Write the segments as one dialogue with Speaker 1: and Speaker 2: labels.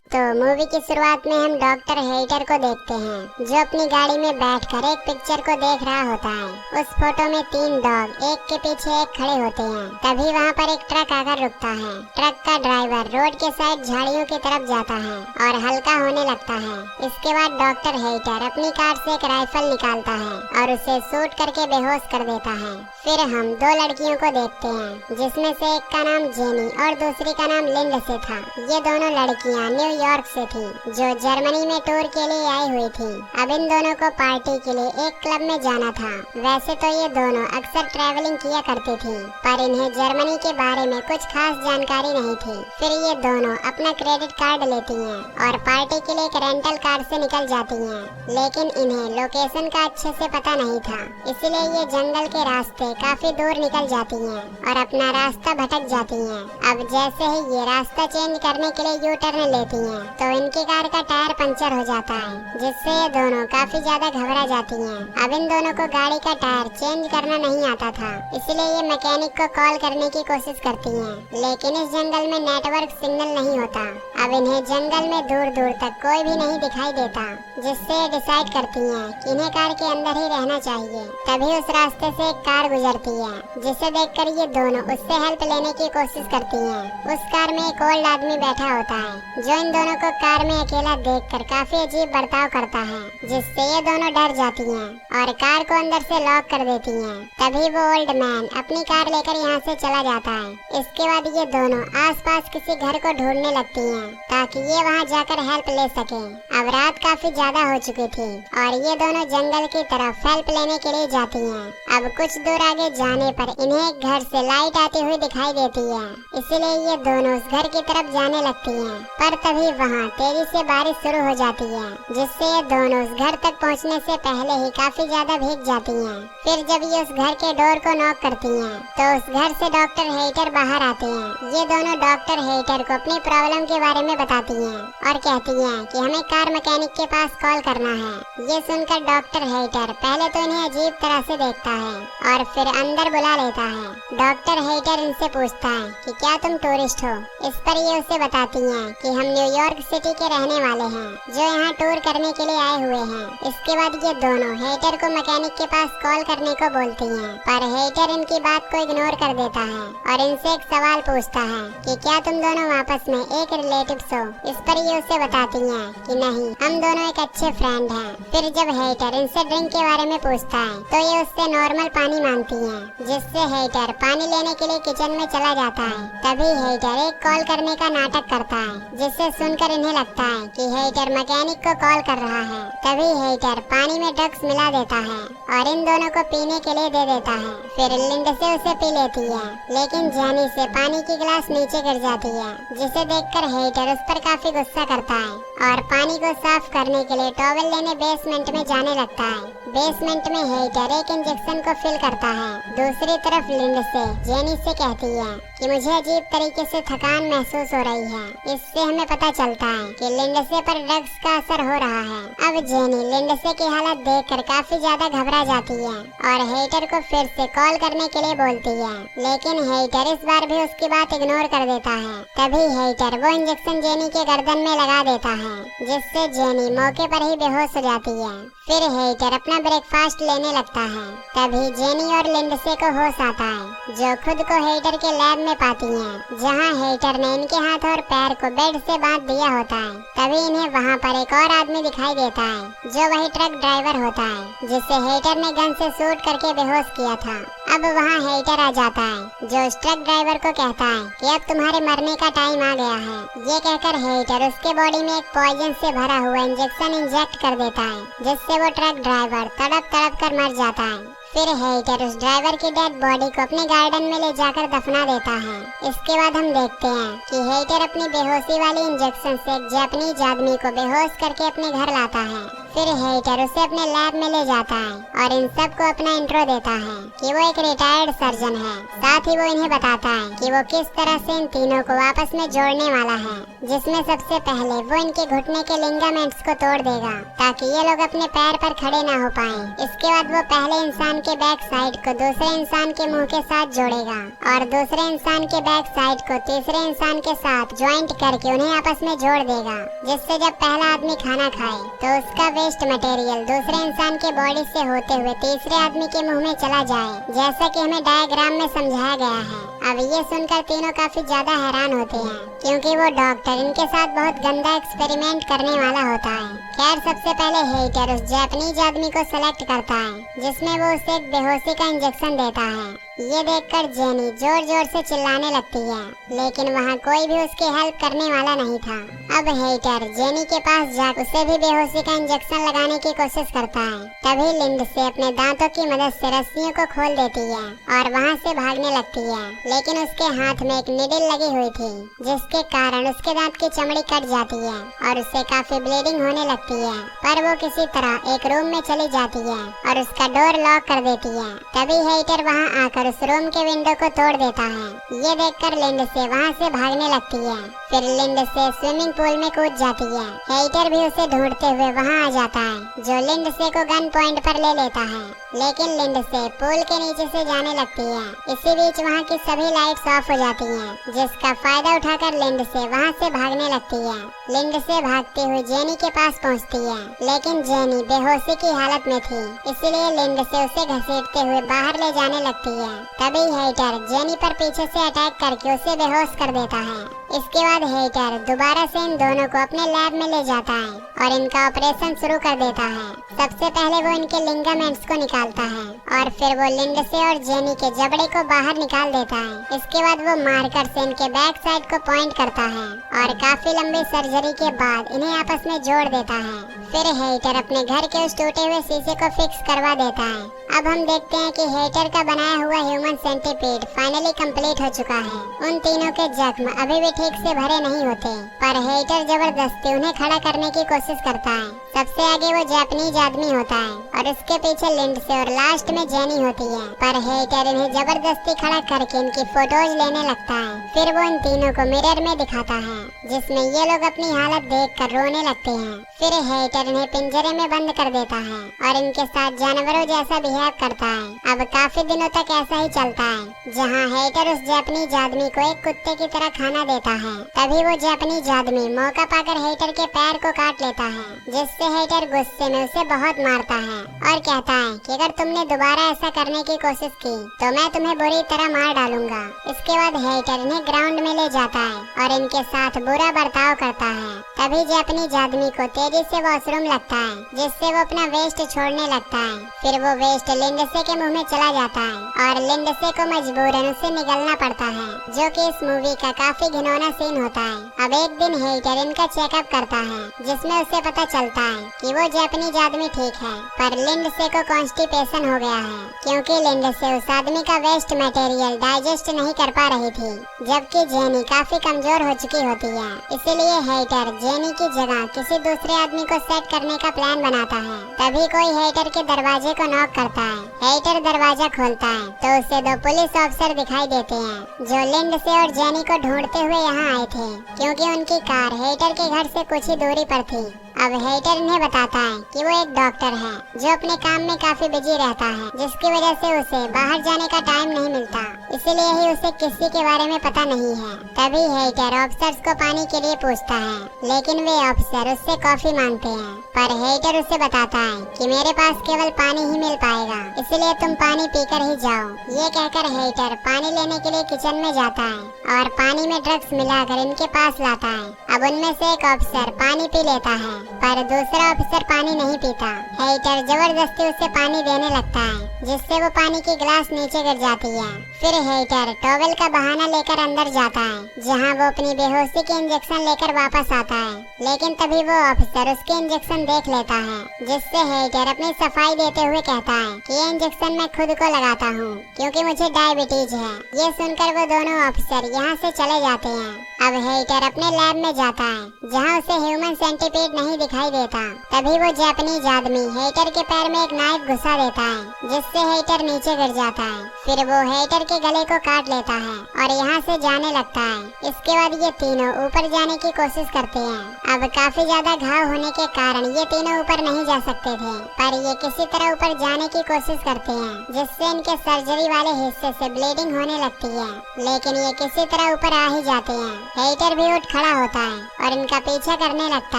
Speaker 1: तो मूवी की शुरुआत में हम डॉक्टर हेटर को देखते हैं जो अपनी गाड़ी में बैठकर एक पिक्चर को देख रहा होता है। उस फोटो में 3 डॉग एक के पीछे एक खड़े होते हैं। तभी वहाँ पर एक ट्रक आकर रुकता है। ट्रक का ड्राइवर रोड के साइड झाड़ियों की तरफ जाता है और हल्का होने लगता है। इसके बाद डॉक्टर हेटर अपनी कार से एक राइफल निकालता है और उसे शूट करके बेहोश कर देता है। फिर हम 2 लड़कियों को देखते हैं जिसमें से एक का नाम जेनी और दूसरी का नाम लिंडसे था। ये दोनों लड़कियाँ न्यूयॉर्क से थी जो जर्मनी में टूर के लिए आई हुई थी। अब इन दोनों को पार्टी के लिए एक क्लब में जाना था। वैसे तो ये दोनों अक्सर ट्रैवलिंग किया करती थी पर इन्हें जर्मनी के बारे में कुछ खास जानकारी नहीं थी। फिर ये दोनों अपना क्रेडिट कार्ड लेती हैं और पार्टी के लिए एक रेंटल कार से निकल जाती हैं। लेकिन इन्हें लोकेशन का अच्छे से पता नहीं था, इसलिए ये जंगल के रास्ते काफी दूर निकल जाती हैं और अपना रास्ता भटक जाती हैं। अब जैसे ही ये रास्ता चेंज करने के लिए यू टर्न लेती हैं तो इनकी कार का टायर पंचर हो जाता है जिससे ये दोनों काफी ज्यादा घबरा जाती हैं। अब इन दोनों को गाड़ी का टायर चेंज करना नहीं आता था, इसलिए ये मैकेनिक को कॉल करने की कोशिश करती हैं। लेकिन इस जंगल में नेटवर्क सिग्नल नहीं होता। अब इन्हें जंगल में दूर दूर तक कोई भी नहीं दिखाई देता, जिससे ये डिसाइड करती हैं कि इन्हें कार के अंदर ही रहना चाहिए। तभी उस रास्ते से एक कार गुजरती है जिसे देखकर ये दोनों उससे हेल्प लेने की कोशिश करती हैं। उस कार में एक ओल्ड आदमी बैठा होता है जो इन दोनों को कार में अकेला देखकर काफी अजीब बर्ताव करता है, जिससे ये दोनों डर जाती हैं और कार को अंदर से लॉक कर देती हैं। तभी वो ओल्ड मैन अपनी कार लेकर यहाँ से चला जाता है। इसके बाद ये दोनों आसपास किसी घर को ढूंढने लगती हैं ताकि ये वहाँ जाकर हेल्प ले सके। अब रात काफी ज्यादा हो चुकी थी और ये दोनों जंगल की तरफ हेल्प लेने के लिए जाती हैं। अब कुछ दूर आगे जाने पर इन्हें एक घर से लाइट आती हुई दिखाई देती है, इसलिए ये दोनों उस घर की तरफ जाने लगती हैं। पर तभी वहाँ तेजी से बारिश शुरू हो जाती है, जिससे ये दोनों उस घर तक पहुँचने से पहले ही काफी ज्यादा भीग जाती हैं। फिर जब ये उस घर के डोर को नॉक करती हैं तो उस घर से डॉक्टर हेटर बाहर आते हैं। ये दोनों डॉक्टर हेटर को अपनी प्रॉब्लम के बारे में बताती हैं और कहती हैं कि हमें कार मैकेनिक के पास कॉल करना है। ये सुनकर डॉक्टर हेटर पहले तो इन्हें अजीब तरह से देखता है और फिर अंदर बुला लेता है। डॉक्टर हेटर इनसे पूछता है कि क्या तुम टूरिस्ट हो। इस पर ये उसे बताती हैं कि हम न्यूयॉर्क सिटी के रहने वाले हैं जो यहाँ टूर करने के लिए आए हुए हैं। इसके बाद ये दोनों हेटर को मैकेनिक के पास कॉल करने को बोलती हैं, पर हेटर इनकी बात को इग्नोर कर देता है और इनसे एक सवाल पूछता है कि क्या तुम दोनों आपस में एक रिलेटिव्स हो। इस पर ये उसे बताती हैं कि नहीं, हम दोनों एक अच्छे फ्रेंड हैं। फिर जब हेटर इनसे ड्रिंक के बारे में पूछता है तो ये उससे नॉर्मल पानी मांगती हैं, जिससे हेटर पानी लेने के लिए किचन में चला जाता है। तभी हेटर एक कॉल करने का नाटक करता है, जिससे सुनकर इन्हें लगता है कि हेटर मैकेनिक को कॉल कर रहा है। तभी हेटर पानी में ड्रग्स मिला देता है और इन दोनों को पीने के लिए दे देता है। फिर लिंडसे उसे पी लेती है, लेकिन जेनी से पानी की गिलास नीचे गिर जाती है, जिसे देखकर हेटर उस पर काफी गुस्सा करता है और पानी को साफ करने के लिए टॉवेल लेने बेसमेंट में जाने लगता है। बेसमेंट में हेटर एक इंजेक्शन को फिल करता है। दूसरी तरफ लिंडसे जेनी से कहती है कि मुझे अजीब तरीके से थकान महसूस हो रही है। इससे हमें पता चलता है कि लिंडसे पर ड्रग्स का असर हो रहा है। अब जेनी लिंडसे की हालत देखकर काफी ज्यादा घबरा जाती है और हेटर को फिर से कॉल करने के लिए बोलती है, लेकिन हेटर इस बार भी उसकी बात इग्नोर कर देता है। तभी हेटर वो इंजेक्शन जेनी के गर्दन में लगा देता है, जिससे जेनी मौके पर ही बेहोश हो जाती है। फिर हेटर अपना ब्रेकफास्ट लेने लगता है। तभी जेनी और लिंडसे को होश आता है, जो खुद को हेटर के लैब में पाती हैं, जहां हेटर ने इनके हाथ और पैर को बेड से बांध दिया होता है। तभी इन्हें वहां पर एक और आदमी दिखाई देता है जो वही ट्रक ड्राइवर होता है, जिसे हेटर ने गन से शूट करके बेहोश किया था। अब वहाँ हेटर आ जाता है, जो उस ट्रक ड्राइवर को कहता है कि अब तुम्हारे मरने का टाइम आ गया है। ये कहकर हेटर उसके बॉडी में एक पॉइजन से भरा हुआ इंजेक्शन इंजेक्ट कर देता है, जिससे वो ट्रक ड्राइवर तड़प तड़प कर मर जाता है। फिर हेटर उस ड्राइवर की डेड बॉडी को अपने गार्डन में ले जाकर दफना देता है। इसके बाद हम देखते हैं कि हेटर अपनी बेहोशी वाली इंजेक्शन से एक जापानीज आदमी को बेहोश करके अपने घर लाता है। फिर हेटर उसे अपने लैब में ले जाता है और इन सब को अपना इंट्रो देता है कि वो एक रिटायर्ड सर्जन है। साथ ही वो इन्हें बताता है कि वो किस तरह से इन तीनों को आपस में जोड़ने वाला है। जिसमें सबसे पहले वो इनके घुटने के लिगामेंट्स को तोड़ देगा ताकि ये लोग अपने पैर पर खड़े ना हो पाएं। इसके बाद वो पहले इंसान के बैक साइड को दूसरे इंसान के मुंह के साथ जोड़ेगा और दूसरे इंसान के बैक साइड को तीसरे इंसान के साथ ज्वाइंट करके उन्हें आपस में जोड़ देगा, जिससे जब पहला आदमी खाना खाए तो उसका वेस्ट मटेरियल दूसरे इंसान के बॉडी से होते हुए तीसरे आदमी के मुंह में चला जाए, जैसा कि हमें डायग्राम में समझाया गया है। अब ये सुनकर तीनों काफी ज्यादा हैरान होते हैं क्योंकि वो डॉक्टर इनके साथ बहुत गंदा एक्सपेरिमेंट करने वाला होता है। खैर सबसे पहले हेटर उस जापानीज आदमी को सेलेक्ट करता है जिसमें वो उसे एक बेहोशी का इंजेक्शन देता है। ये देखकर जेनी जोर जोर से चिल्लाने लगती है, लेकिन वहाँ कोई भी उसकी हेल्प करने वाला नहीं था। अब हेटर जेनी के पास जाकर उसे भी बेहोशी का इंजेक्शन लगाने की कोशिश करता है। तभी लिंडसे अपने दांतों की मदद से रस्सियों को खोल देती है और वहाँ से भागने लगती है, लेकिन उसके हाथ में एक निडल लगी हुई थी जिसके कारण उसके दांत की चमड़ी कट जाती है और उससे काफी ब्लीडिंग होने लगती है। पर वो किसी तरह एक रूम में चली जाती है और उसका डोर लॉक कर देती है। तभी हेटर वहाँ आकर उस रूम के विंडो को तोड़ देता है। ये देखकर लिंडसे वहाँ से भागने लगती है। फिर लिंडसे स्विमिंग पूल में कूद जाती है। हेटर भी उसे ढूंढते हुए वहाँ आ जाता है जो लिंडसे को गन पॉइंट पर ले लेता है, लेकिन लिंडसे पूल के नीचे से जाने लगती है। इसी बीच वहाँ की सभी लाइट्स ऑफ हो जाती हैं, जिसका फायदा उठाकर लिंडसे वहाँ से भागने लगती है। लिंडसे भागती हुई जेनी के पास पहुँचती है, लेकिन जेनी बेहोशी की हालत में थी, इसलिए लिंडसे उसे घसीटते हुए बाहर ले जाने लगती है। तभी हेटर जेनी पर पीछे से अटैक करके उसे बेहोश कर देता है। इसके बाद हेटर दोबारा से इन दोनों को अपने लैब में ले जाता है और इनका ऑपरेशन शुरू कर देता है। सबसे पहले वो इनके लिगामेंट्स को निकालता है और फिर वो लिंडसे और जेनी के जबड़े को बाहर निकाल देता है। इसके बाद वो मार्कर से इनके बैक साइड को पॉइंट करता है और काफी लंबी सर्जरी के बाद इन्हें आपस में जोड़ देता है। फिर हेटर अपने घर के उस टूटे हुए शीशे को फिक्स करवा देता है। अब हम देखते हैं कि हेटर का बनाया हुआ ह्यूमन सेंटीपीड फाइनली कंप्लीट हो चुका है। उन तीनों के जख्म अभी भी ठीक से भरे नहीं होते, पर हेटर जबरदस्ती उन्हें खड़ा करने की कोशिश करता है। सबसे आगे वो जापानीज आदमी होता है और उसके पीछे लिंडसे और लास्ट में जेनी होती है, पर हेटर इन्हें जबरदस्ती खड़ा करके इनकी फोटोज लेने लगता है। फिर वो इन तीनों को मिरर में दिखाता है, जिसमें ये लोग अपनी हालत देखकर रोने लगते हैं। फिर हेटर इन्हें पिंजरे में बंद कर देता है और इनके साथ जानवरों जैसा बिहेव करता है। अब काफी दिनों तक ऐसा ही चलता है, जहाँ हेटर उस जापानीज आदमी को एक कुत्ते की तरह खाना देता है। तभी वो जापानीज आदमी मौका पाकर हेटर के पैर को काट लेता है, जिससे हेटर गुस्से में उसे बहुत मारता है और कहता है कि अगर तुमने दोबारा ऐसा करने की कोशिश की तो मैं तुम्हें बुरी तरह मार डालूंगा। इसके बाद हेटर इन्हें ग्राउंड में ले जाता है और इनके साथ बुरा बर्ताव करता है। तभी जापानीज आदमी को तेजी से वॉशरूम लगता है, जिससे वो अपना वेस्ट छोड़ने लगता है। फिर वो वेस्ट लिंडसे के मुंह में चला जाता है और लिंडसे को मजबूरन उससे निगलना पड़ता है, जो कि इस मूवी का काफी घिनौना सीन होता है। अब एक दिन हेटर इनका चेकअप करता है, जिसमें उसे पता चलता है कि वो जापानीज आदमी ठीक है, पर लिंडसे को कॉन्स्टिपेशन हो गया है क्योंकि लिंडसे उस आदमी का वेस्ट मटेरियल डाइजेस्ट नहीं कर पा रही थी, जबकि जेनी काफी कमजोर हो चुकी होती है। इसीलिए हेटर जेनी की जगह किसी दूसरे आदमी को सेट करने का प्लान बनाता है। तभी कोई हेटर के दरवाजे को नॉक करता है। हेटर दरवाजा खोलता है तो उसे दो पुलिस ऑफिसर दिखाई देते हैं, जो लिंडसे और जेनी को ढूंढते हुए यहाँ आए थे, क्योंकि उनकी कार हेटर के घर से कुछ ही दूरी पर थी। अब हेटर इन्हें बताता है कि वो एक डॉक्टर है जो अपने काम में काफी बिजी रहता है, जिसकी वजह से उसे बाहर जाने का टाइम नहीं मिलता, इसीलिए ही उसे किसी के बारे में पता नहीं है। तभी हेटर ऑफिसर्स को पानी के लिए पूछता है, लेकिन वे ऑफिसर उससे कॉफी मांगते हैं, पर हेटर उसे बताता है कि मेरे पास केवल पानी ही मिल पाएगा, इसलिए तुम पानी पीकर ही जाओ। ये कहकर हेटर पानी लेने के लिए किचन में जाता है और पानी में ड्रग्स मिलाकर इनके पास लाता है। अब उनमें से एक ऑफिसर पानी पी लेता है, पर दूसरा ऑफिसर पानी नहीं पीता। हेटर जबरदस्ती उसे पानी देने लगता है, जिससे वो पानी की गिलास नीचे गिर जाती है। फिर हेटर टॉवेल का बहाना लेकर अंदर जाता है, जहां वो अपनी बेहोशी की इंजेक्शन लेकर वापस आता है, लेकिन तभी वो ऑफिसर उसके इंजेक्शन देख लेता है, जिससे हेटर अपनी सफाई देते हुए कहता है कि ये इंजेक्शन मैं खुद को लगाता हूँ क्योंकि मुझे डायबिटीज है। ये सुनकर वो दोनों ऑफिसर यहाँ से चले जाते हैं। अब हेटर अपने लैब में जाता है, जहाँ उसे ह्यूमन सेंटीपीड नहीं नहीं दिखाई देता। तभी वो जापानीज आदमी हेटर के पैर में एक नाइफ घुसा देता है, जिससे हेटर नीचे गिर जाता है। फिर वो हेटर के गले को काट लेता है और यहाँ से जाने लगता है। इसके बाद ये तीनों ऊपर जाने की कोशिश करते हैं। अब काफी ज्यादा घाव होने के कारण ये तीनों ऊपर नहीं जा सकते थे, पर ये किसी तरह ऊपर जाने की कोशिश करते हैं, जिससे इनके सर्जरी वाले हिस्से से ब्लीडिंग होने लगती है। लेकिन ये किसी तरह ऊपर आ ही जाते हैं। हेटर भी उठ खड़ा होता है और इनका पीछा करने लगता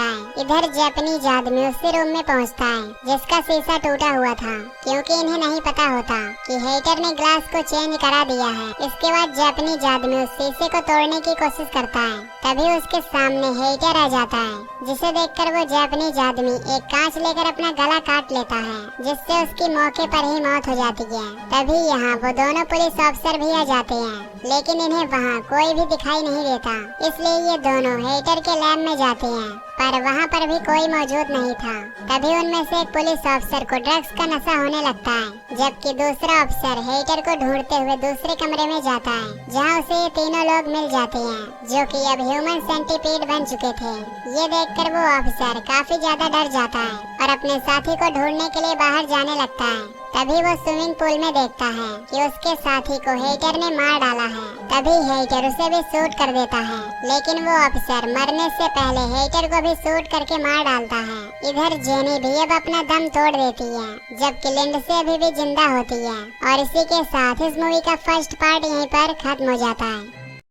Speaker 1: है। इधर जापानीज आदमी उसी रूम में पहुंचता है जिसका शीशा टूटा हुआ था, क्योंकि इन्हें नहीं पता होता कि हेटर ने ग्लास को चेंज करा दिया है। इसके बाद जापानीज आदमी उस शीशे को तोड़ने की कोशिश करता है। तभी उसके सामने हेटर आ जाता है, जिसे देखकर वो जापानीज आदमी एक कांच लेकर अपना गला काट लेता है, जिससे उसकी मौके पर ही मौत हो जाती है। तभी यहाँ वो दोनों पुलिस अफसर भी आ जाते हैं, लेकिन इन्हें वहाँ कोई भी दिखाई नहीं देता। इसलिए ये दोनों हेटर के लैब में जाते हैं, पर वहाँ पर भी कोई मौजूद नहीं था। तभी उनमें से एक पुलिस अफसर को ड्रग्स का नशा होने लगता है, जबकि दूसरा अफसर हेटर को ढूंढते हुए दूसरे कमरे में जाता है, जहाँ उसे ये तीनों लोग मिल जाते हैं, जो कि अब ह्यूमन सेंटीपीड बन चुके थे। ये देखकर वो अफसर काफी ज्यादा डर जाता है और अपने साथी को ढूंढने के लिए बाहर जाने लगता है। तभी वो स्विमिंग पूल में देखता है कि उसके साथी को हेटर ने मार डाला है। तभी हेटर उसे भी शूट कर देता है, लेकिन वो अफसर मरने से पहले हेटर को भी शूट करके मार डालता है। इधर जेनी भी अब अपना दम तोड़ देती है, जबकि लिंडसे अभी भी जिंदा होती है। और इसी के साथ इस मूवी का फर्स्ट पार्ट यहीं पर खत्म हो जाता है।